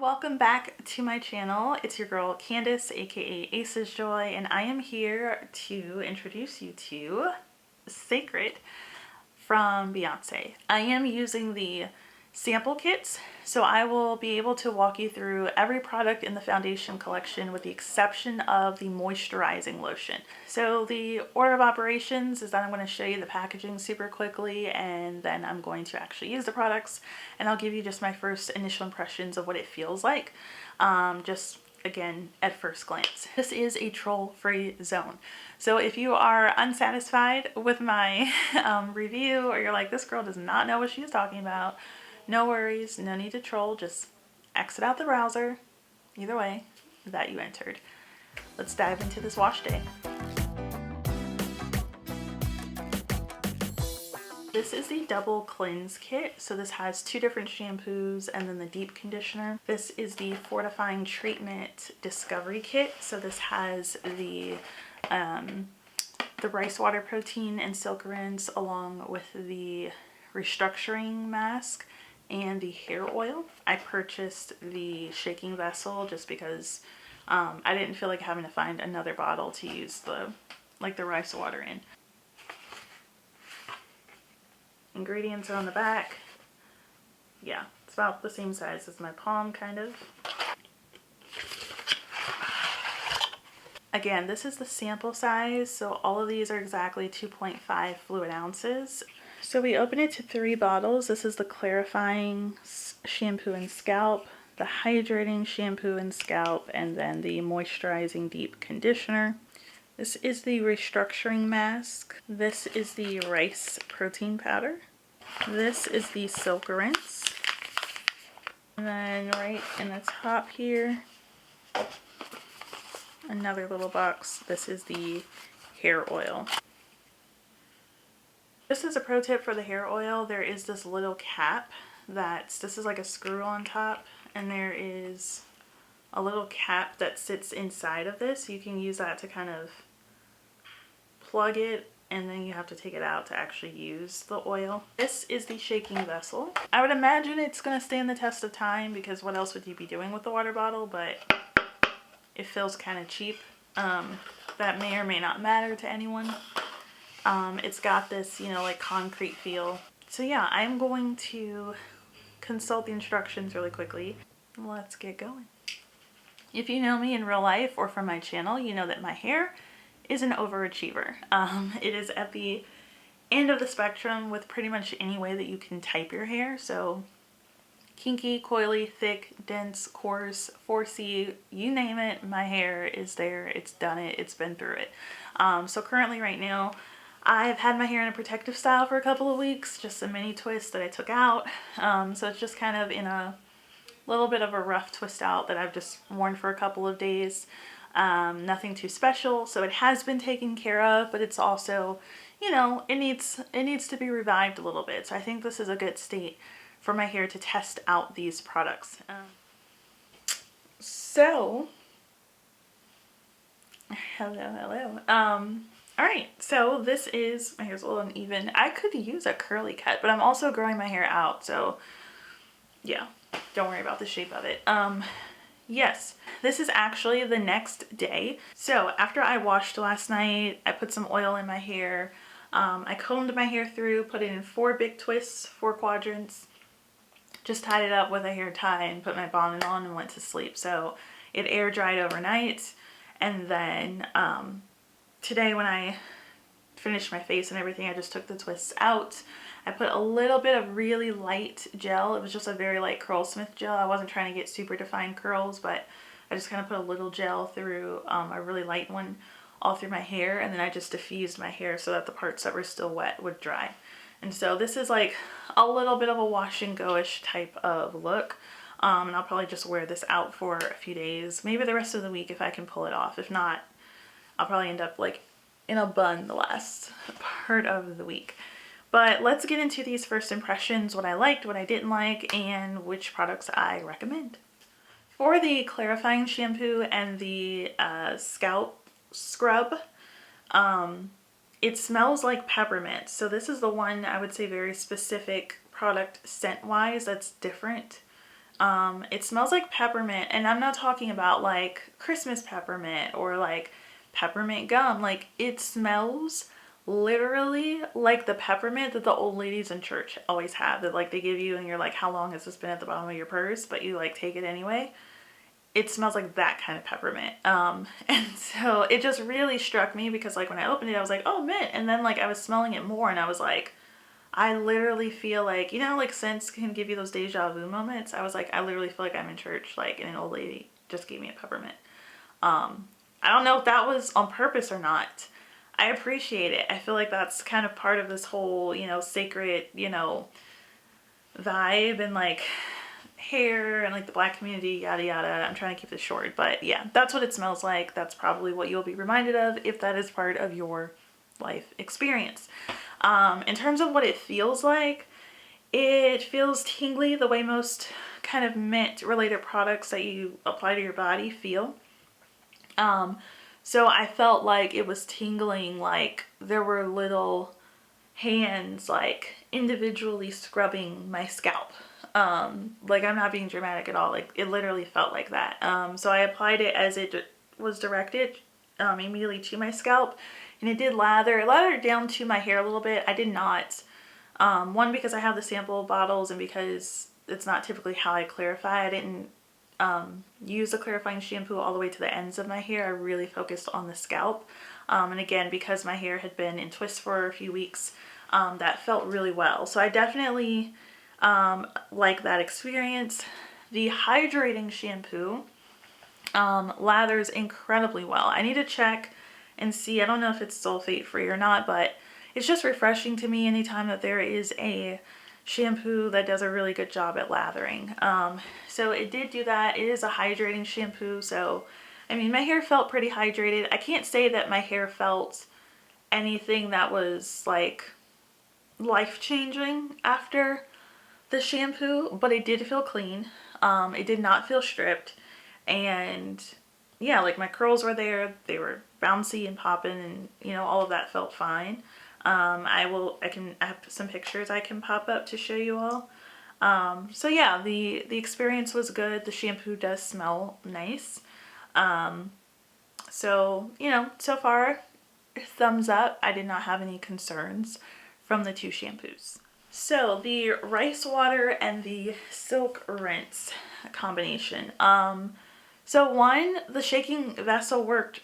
welcome back to my channel. It's your girl Candace, aka Ace's Joy, and I am here to introduce you to Cecred from Beyonce. I am using the sample kits, so I will be able to walk you through every product in the foundation collection with the exception of the moisturizing lotion. So the order of operations is that I'm going to show you the packaging super quickly, and then I'm going to actually use the products, and I'll give you just my first initial impressions of what it feels like, just again at first glance. This is a troll-free zone, so if you are unsatisfied with my review, or you're like, this girl does not know what she's talking about, no worries, no need to troll, just exit out the browser, either way that you entered. Let's dive into this wash day. This is the double cleanse kit, so this has two different shampoos and then the deep conditioner. This is the fortifying treatment discovery kit, so this has the rice water protein and silk rinse along with the restructuring mask and the hair oil. I purchased the shaking vessel just because I didn't feel like having to find another bottle to use the rice water in. Ingredients are on the back. Yeah, it's about the same size as my palm, kind of. Again, this is the sample size, so all of these are exactly 2.5 fluid ounces. So we open it to 3 bottles. This is the clarifying shampoo and scalp, the hydrating shampoo and scalp, and then the moisturizing deep conditioner. This is the restructuring mask. This is the rice protein powder. This is the silk rinse. And then right in the top here, another little box. This is the hair oil. This is a pro tip for the hair oil. There is this little cap this is like a screw on top, and there is a little cap that sits inside of this. You can use that to kind of plug it, and then you have to take it out to actually use the oil. This is the shaking vessel. I would imagine it's going to stand the test of time, because what else would you be doing with the water bottle, but it feels kind of cheap. That may or may not matter to anyone. It's got this, you know, like concrete feel. So yeah, I'm going to consult the instructions really quickly. Let's get going. If you know me in real life or from my channel, you know that my hair is an overachiever. It is at the end of the spectrum with pretty much any way that you can type your hair. So kinky, coily, thick, dense, coarse, 4C, you name it, my hair is there. It's done it. It's been through it. So currently right now, I've had my hair in a protective style for a couple of weeks, just a mini twist that I took out. So it's just kind of in a little bit of a rough twist out that I've just worn for a couple of days. Nothing too special, so it has been taken care of, but it's also, you know, it needs to be revived a little bit. So I think this is a good state for my hair to test out these products. Hello. All right, so this is, my hair's a little uneven. I could use a curly cut, but I'm also growing my hair out, so yeah, don't worry about the shape of it. Yes, this is actually the next day. So after I washed last night, I put some oil in my hair. I combed my hair through, put it in 4 big twists, 4 quadrants, just tied it up with a hair tie and put my bonnet on and went to sleep. So it air dried overnight, and then today when I finished my face and everything, I just took the twists out. I put a little bit of really light gel. It was just a very light Curlsmith gel. I wasn't trying to get super defined curls, but I just kind of put a little gel through, a really light one, all through my hair, and then I just diffused my hair so that the parts that were still wet would dry. And so this is like a little bit of a wash and go-ish type of look. And I'll probably just wear this out for a few days, maybe the rest of the week if I can pull it off. If not, I'll probably end up like in a bun the last part of the week. But let's get into these first impressions, what I liked, what I didn't like, and which products I recommend. For the clarifying shampoo and the scalp scrub, it smells like peppermint. So this is the one I would say very specific product scent-wise that's different. It smells like peppermint, and I'm not talking about like Christmas peppermint or like peppermint gum. Like, it smells literally like the peppermint that the old ladies in church always have, that like they give you and you're like, how long has this been at the bottom of your purse, but you like take it anyway. It smells like that kind of peppermint. And so it just really struck me because like when I opened it, I was like, oh, mint. And then like I was smelling it more and I was like, I literally feel like, you know, like scents can give you those deja vu moments. I was like, I literally feel like I'm in church, like, and an old lady just gave me a peppermint. I don't know if that was on purpose or not. I appreciate it. I feel like that's kind of part of this whole, you know, sacred, you know, vibe and like hair and like the Black community, yada yada. I'm trying to keep this short, but yeah, that's what it smells like. That's probably what you'll be reminded of if that is part of your life experience. In terms of what it feels like, it feels tingly the way most kind of mint related products that you apply to your body feel. So I felt like it was tingling, like there were little hands like individually scrubbing my scalp. Like, I'm not being dramatic at all. Like, it literally felt like that. So I applied it as it was directed, immediately to my scalp, and it did lather. It lathered down to my hair a little bit. I did not. One, because I have the sample bottles and because it's not typically how I clarify. I didn't use the clarifying shampoo all the way to the ends of my hair. I really focused on the scalp. And again, because my hair had been in twists for a few weeks, that felt really well. So I definitely like that experience. The hydrating shampoo lathers incredibly well. I need to check and see. I don't know if it's sulfate free or not, but it's just refreshing to me anytime that there is a shampoo that does a really good job at lathering. So it did do that. It is a hydrating shampoo. So, I mean, my hair felt pretty hydrated. I can't say that my hair felt anything that was like life-changing after the shampoo, but it did feel clean. It did not feel stripped. And yeah, like my curls were there. They were bouncy and popping, and you know, all of that felt fine. I have some pictures I can pop up to show you all. So yeah, the experience was good. The shampoo does smell nice. So, you know, so far, thumbs up. I did not have any concerns from the two shampoos. So the rice water and the silk rinse combination. So one, the shaking vessel worked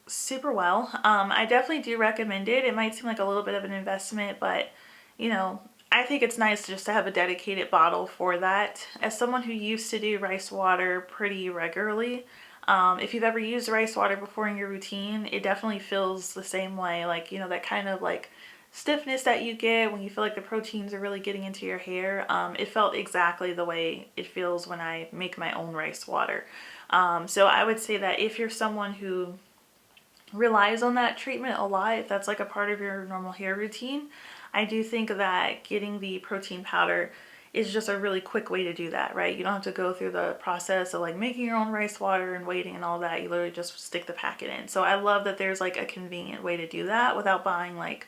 super well. I definitely do recommend it. It might seem like a little bit of an investment, but you know, I think it's nice just to have a dedicated bottle for that. As someone who used to do rice water pretty regularly, if you've ever used rice water before in your routine, it definitely feels the same way. Like, you know, that kind of like stiffness that you get when you feel like the proteins are really getting into your hair. It felt exactly the way it feels when I make my own rice water. So I would say that if you're someone who relies on that treatment a lot, if that's like a part of your normal hair routine, I do think that getting the protein powder is just a really quick way to do that, right? You don't have to go through the process of like making your own rice water and waiting and all that. You literally just stick the packet in. So I love that there's like a convenient way to do that without buying like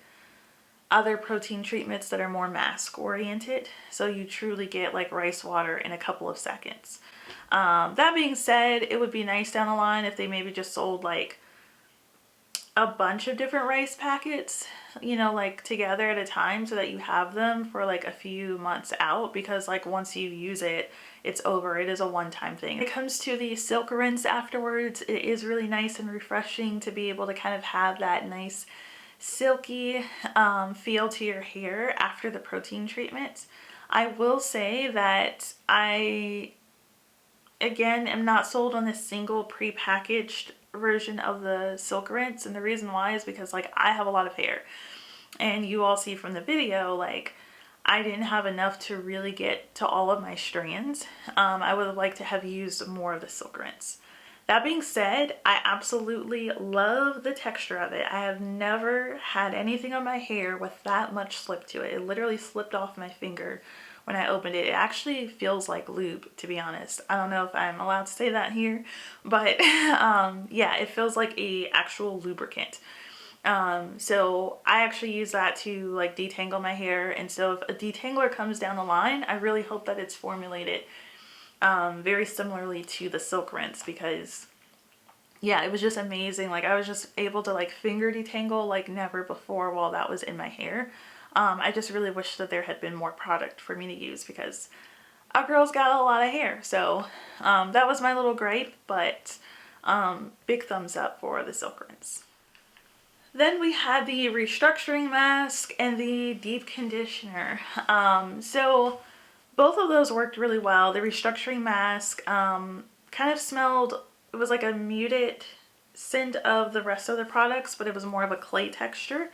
other protein treatments that are more mask oriented. So you truly get like rice water in a couple of seconds. That being said, it would be nice down the line if they maybe just sold like a bunch of different rice packets, you know, like together at a time, so that you have them for like a few months out, because like once you use it, it's over. It is a one-time thing. When it comes to the silk rinse afterwards, it is really nice and refreshing to be able to kind of have that nice silky feel to your hair after the protein treatment. I will say that I, again, am not sold on this single pre-packaged version of the silk rinse, and the reason why is because like I have a lot of hair, and you all see from the video like I didn't have enough to really get to all of my strands. I would have liked to have used more of the silk rinse. That being said, I absolutely love the texture of it. I have never had anything on my hair with that much slip to it. It literally slipped off my finger when I opened it. It actually feels like lube, to be honest. I don't know if I'm allowed to say that here, but yeah, it feels like a actual lubricant. So I actually use that to like detangle my hair. And so if a detangler comes down the line, I really hope that it's formulated very similarly to the silk rinse, because yeah, it was just amazing. Like I was just able to like finger detangle like never before while that was in my hair. I just really wish that there had been more product for me to use, because our girl's got a lot of hair. So that was my little gripe, but big thumbs up for the silk rinse. Then we had the restructuring mask and the deep conditioner. So both of those worked really well. The restructuring mask kind of smelled, it was like a muted scent of the rest of the products, but it was more of a clay texture.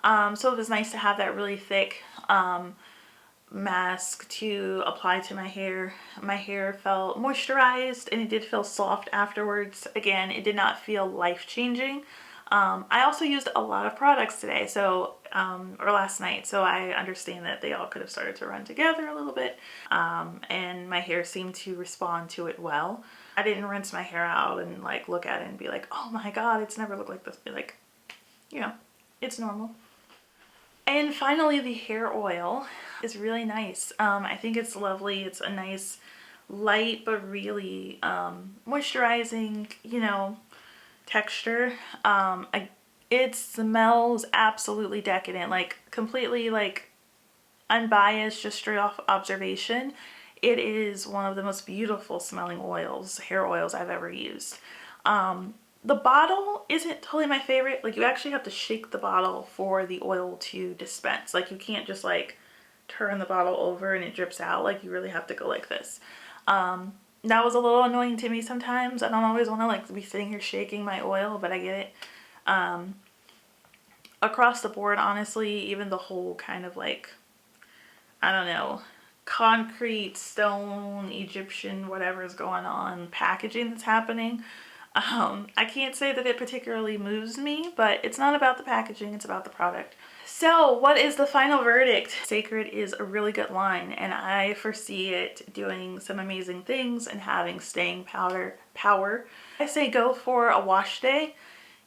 So it was nice to have that really thick mask to apply to my hair. My hair felt moisturized and it did feel soft afterwards. Again, it did not feel life-changing. I also used a lot of products today, so or last night, so I understand that they all could have started to run together a little bit, and my hair seemed to respond to it well. I didn't rinse my hair out and like look at it and be like, oh my god, it's never looked like this. Like, you know, it's normal. And finally, the hair oil is really nice. I think it's lovely. It's a nice light but really moisturizing, you know, texture. It smells absolutely decadent, like completely like unbiased, just straight off observation. It is one of the most beautiful smelling oils, hair oils I've ever used. The bottle isn't totally my favorite. Like you actually have to shake the bottle for the oil to dispense. Like you can't just like turn the bottle over and it drips out. Like you really have to go like this. That was a little annoying to me sometimes. I don't always want to like be sitting here shaking my oil, but I get it. Across the board, honestly, even the whole kind of like, I don't know, concrete, stone, Egyptian, whatever is going on, packaging that's happening. I can't say that it particularly moves me, but it's not about the packaging, it's about the product. So what is the final verdict? Cecred is a really good line, and I foresee it doing some amazing things and having staying power. I say go for a wash day,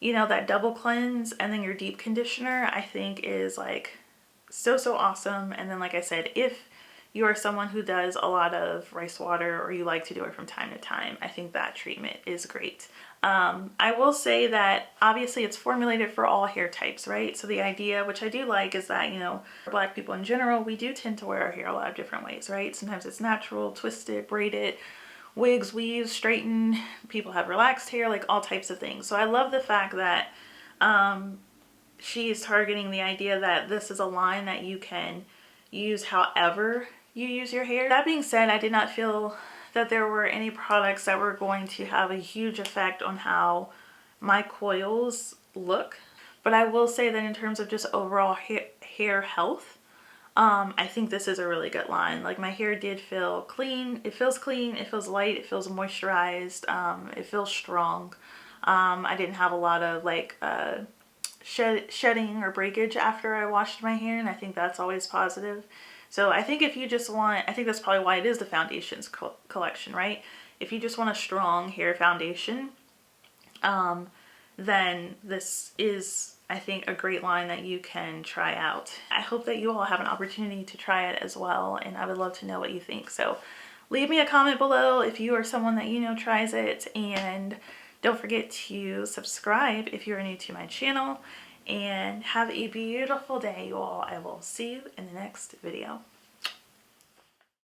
you know, that double cleanse, and then your deep conditioner I think is like so awesome. And then like I said, if you are someone who does a lot of rice water or you like to do it from time to time, I think that treatment is great. I will say that obviously it's formulated for all hair types, right? So the idea, which I do like, is that, you know, Black people in general, we do tend to wear our hair a lot of different ways, right? Sometimes it's natural, twisted, braided, wigs, weaves, straighten. People have relaxed hair, like all types of things. So I love the fact that she is targeting the idea that this is a line that you can use however you use your hair. That being said, I did not feel that there were any products that were going to have a huge effect on how my coils look. But I will say that in terms of just overall hair health, I think this is a really good line. Like my hair did feel clean. It feels clean, it feels light, it feels moisturized, it feels strong. I didn't have a lot of like shedding or breakage after I washed my hair, and I think that's always positive. So I think if you just want, I think that's probably why it is the foundations collection, right? If you just want a strong hair foundation, then this is, I think, a great line that you can try out. I hope that you all have an opportunity to try it as well, and I would love to know what you think. So leave me a comment below if you are someone that you know tries it, and don't forget to subscribe if you're new to my channel, and have a beautiful day, you all. I will see you in the next video.